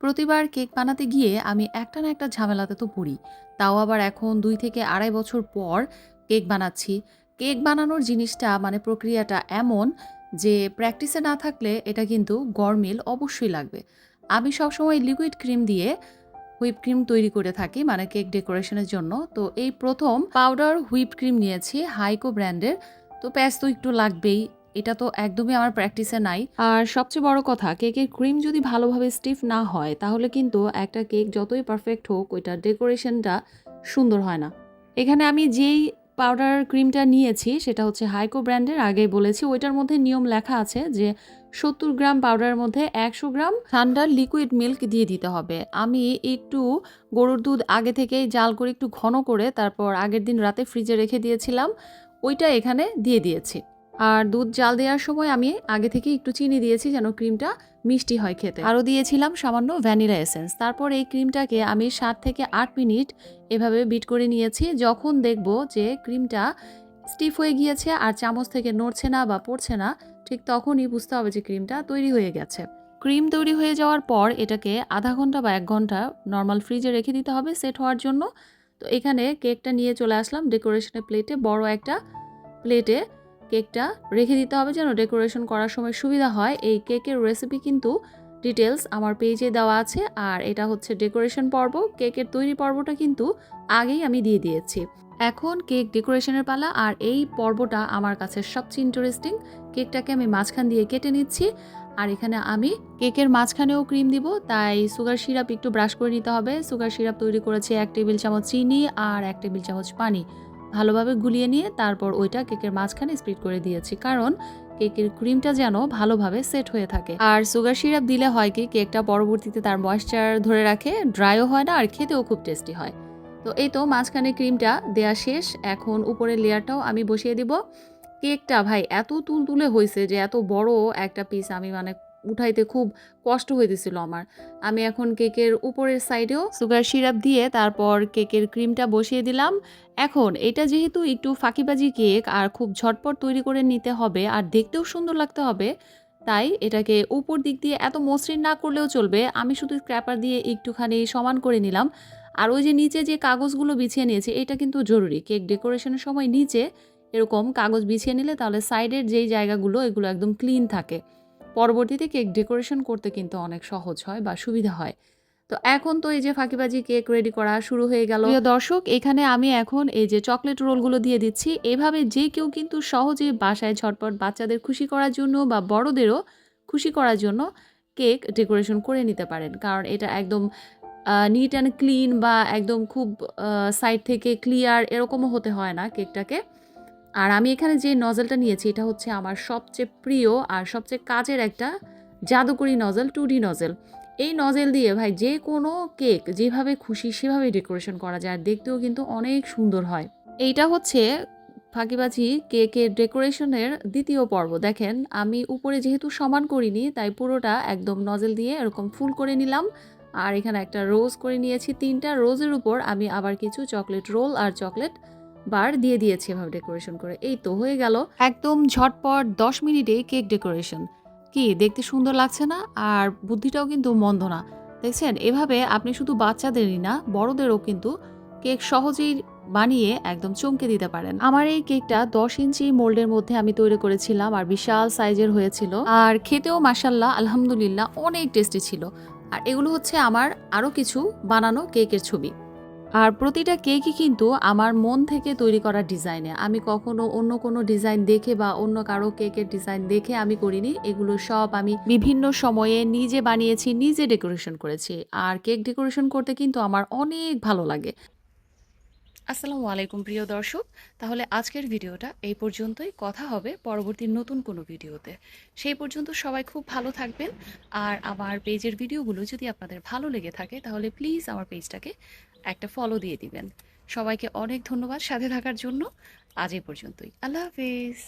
প্রতিবার কেক বানাতে গিয়ে আমি একটা না একটা ঝামেলাতে তো পড়ি। তাও আবার এখন ২ থেকে ২.৫ বছর পর কেক বানাচ্ছি। কেক বানানোর জিনিসটা মানে প্রক্রিয়াটা এমন যে প্র্যাকটিসে না থাকলে এটা কিন্তু গরমিল অবশ্যই লাগবে। আমি সবসময় লিকুইড ক্রিম দিয়ে হুইপ ক্রিম তৈরি করে থাকি মানে কেক ডেকোরেশনের জন্য। তো এই ১ম পাউডার হুইপ ক্রিম নিয়েছি হাইকো ব্র্যান্ডের। তো প্যাচ তো একটু লাগবেই। এটা তো একদমই আমার প্র্যাকটিসে নাই। আর সবচেয়ে বড় কথা কেকের ক্রিম যদি ভালোভাবে স্টিফ না হয় তাহলে কিন্তু একটা কেক যতই পারফেক্ট হোক ওইটার ডেকোরেশনটা সুন্দর হয় না। এখানে আমি যেই পাউডার ক্রিমটা নিয়েছি সেটা হচ্ছে হাইকো ব্র্যান্ডের, আগেই বলেছি। ওইটার মধ্যে নিয়ম লেখা আছে যে ৭০ গ্রাম পাউডারের মধ্যে ১০০ গ্রাম ঠান্ডা লিকুইড মিল্ক দিয়ে দিতে হবে। আমি একটু গরুর দুধ আগে থেকেই জাল করে একটু ঘন করে তারপর আগের দিন রাতে ফ্রিজে রেখে দিয়েছিলাম। ওইটা এখানে দিয়ে দিয়েছি। আর দুধ জাল দেওয়ার সময় আমি আগে থেকে একটু চিনি দিয়েছি যেন ক্রিমটা মিষ্টি হয় খেতে। আরও দিয়েছিলাম সামান্য ভ্যানিলা এসেন্স। তারপর এই ক্রিমটাকে আমি ৭ থেকে ৮ মিনিট এভাবে বিট করে নিয়েছি। যখন দেখব যে ক্রিমটা স্টিফ হয়ে গিয়েছে আর চামচ থেকে নড়ছে না বা পড়ছে না, ঠিক তখনই বুঝতে হবে যে ক্রিমটা তৈরি হয়ে গেছে। ক্রিম তৈরি হয়ে যাওয়ার পর এটাকে আধা ঘন্টা বা ১ ঘন্টা নর্মাল ফ্রিজে রেখে দিতে হবে সেট হওয়ার জন্য। তো এখানে কেকটা নিয়ে চলে আসলাম ডেকোরেশনের প্লেটে। বড় একটা প্লেটে কেকটা রেখে দিতে হবে যেন ডেকোরেশন করার সময় সুবিধা হয়। এই কেকের রেসিপি কিন্তু ডিটেলস আমার পেজে দেওয়া আছে। আর এটা হচ্ছে ডেকোরেশন পর্ব। কেকের তৈরি পর্বটা কিন্তু আগেই আমি দিয়ে দিয়েছি। এখন কেক ডেকোরেশনের পালা, আর এই পর্বটা আমার কাছে সবচেয়ে ইন্টারেস্টিং। কেকটাকে আমি মাঝখান দিয়ে কেটে নিচ্ছি। আর এখানে আমি কেকের মাঝখানেও ক্রিম দিব, তাই সুগার সিরাপ একটু ব্রাশ করে নিতে হবে। সুগার সিরাপ তৈরি করেছি ১ টেবিল চামচ চিনি আর ১ টেবিল চামচ পানি। ভালোভাবে গুলিয়ে নিয়ে তারপর ওইটা কেকের মাঝখানে স্প্রেড করে দিয়েছি, কারণ কেকের ক্রিমটা যেন ভালোভাবে সেট হয়ে থাকে। আর সুগার সিরাপ দিলে হয় কি কেকটা পরবর্তীতে তার ময়েশ্চার ধরে রাখে, ড্রাইও হয় না আর খেতেও খুব টেস্টি হয়। তো এই তো মাঝখানে ক্রিমটা দেয়া শেষ। এখন উপরের লেয়ারটাও আমি বসিয়ে দিব। কেকটা ভাই এত তুলতুলে হয়েছে যে এত বড় একটা পিস আমি মানে উঠাইতে খুব কষ্ট হইতেছিল আমার। আমি এখন কেকের উপরের সাইডেও সুগার সিরাপ দিয়ে তারপর কেকের ক্রিমটা বসিয়ে দিলাম। এখন এটা যেহেতু একটু ফাঁকিবাজি কেক আর খুব ঝটপট তৈরি করে নিতে হবে আর দেখতেও সুন্দর লাগতে হবে, তাই এটাকে উপর দিক দিয়ে এত মসৃণ না করলেও চলবে। আমি শুধু স্ক্র্যাপার দিয়ে একটুখানি সমান করে নিলাম। আর ওই যে নিচে যে কাগজগুলো বিছিয়ে নিয়েছি এটা কিন্তু জরুরি। কেক ডেকোরেশনের সময় নিচে এরকম কাগজ বিছিয়ে নিলে তাহলে সাইডের যেই জায়গাগুলো এগুলো একদম ক্লিন থাকে। পরবর্তীতে কেক ডেকোরেশন করতে কিন্তু অনেক সহজ হয় বা সুবিধা হয়। তো এখন তো এই যে ফাঁকিবাজি কেক রেডি করা শুরু হয়ে গেল। প্রিয় দর্শক, এখানে আমি এখন এই যে চকলেট রোলগুলো দিয়ে দিচ্ছি। এভাবে যে কেউ কিন্তু সহজে বাসায় ঝটপট বাচ্চাদের খুশি করার জন্য বা বড়দেরও খুশি করার জন্য কেক ডেকোরেশন করে নিতে পারেন। কারণ এটা একদম নিট অ্যান্ড ক্লিন বা একদম খুব সাইড থেকে ক্লিয়ার এরকমও হতে হয় না কেকটাকে। আর আমি এখানে যে নজেলটা নিয়েছি এটা হচ্ছে আমার সবচেয়ে প্রিয় আর সবচেয়ে কাজের একটা জাদুকরি নজেল, 2D নজেল। এই নজেল দিয়ে ভাই যে কোনো কেক যেভাবে খুশি সেভাবে ডেকোরেশন করা যায় আর দেখতেও কিন্তু অনেক সুন্দর হয়। এইটা হচ্ছে ফাঁকিবাজি কেকের ডেকোরেশনের দ্বিতীয় পর্ব। দেখেন আমি উপরে যেহেতু সমান করিনি তাই পুরোটা একদম নজেল দিয়ে এরকম ফুল করে নিলাম। আর এখানে একটা রোজ করে নিয়েছি। ৩টা রোজের উপর আমি আবার কিছু চকলেট রোল আর চকলেট বার দিয়ে দিয়েছি এভাবে ডেকোরেশন করে। এই তো হয়ে গেল একদম ঝটপট ১০ মিনিটেই কেক ডেকোরেশন। কি দেখতে সুন্দর লাগছে না? আর বুদ্ধিটাও কিন্তু মন্দ না। দেখছেন এভাবে আপনি শুধু বাচ্চাদেরই না বড়দেরও কিন্তু কেক সহজেই বানিয়ে একদম চমকে দিতে পারেন। আমার এই কেকটা ১০ ইঞ্চি মোল্ডের মধ্যে আমি তৈরি করেছিলাম আর বিশাল সাইজের হয়েছিল। আর খেতেও মাশাআল্লাহ আলহামদুলিল্লাহ অনেক টেস্টি ছিল। আর এগুলো হচ্ছে আমার আরও কিছু বানানো কেকের ছবি। আর প্রতিটা কেকই কিন্তু আমার মন থেকে তৈরি করা ডিজাইনে। আমি কখনো অন্য কোনো ডিজাইন দেখে বা অন্য কারো কেকের ডিজাইন দেখে আমি করিনি। এগুলো সব আমি বিভিন্ন সময়ে নিজে বানিয়েছি, নিজে ডেকোরেশন করেছি। আর কেক ডেকোরেশন করতে কিন্তু আমার অনেক ভালো লাগে। আসসালামু আলাইকুম প্রিয় দর্শক। তাহলে আজকের ভিডিওটা এই পর্যন্তই। কথা হবে পরবর্তী নতুন কোনো ভিডিওতে। সেই পর্যন্ত সবাই খুব ভালো থাকবেন। আর আমার পেজের ভিডিওগুলো যদি আপনাদের ভালো লেগে থাকে তাহলে প্লিজ আমার পেজটাকে একটা ফলো দিয়ে দিবেন। সবাইকে অনেক ধন্যবাদ সাথে থাকার জন্য। আজ এই পর্যন্তই। আল্লাহ হাফেজ।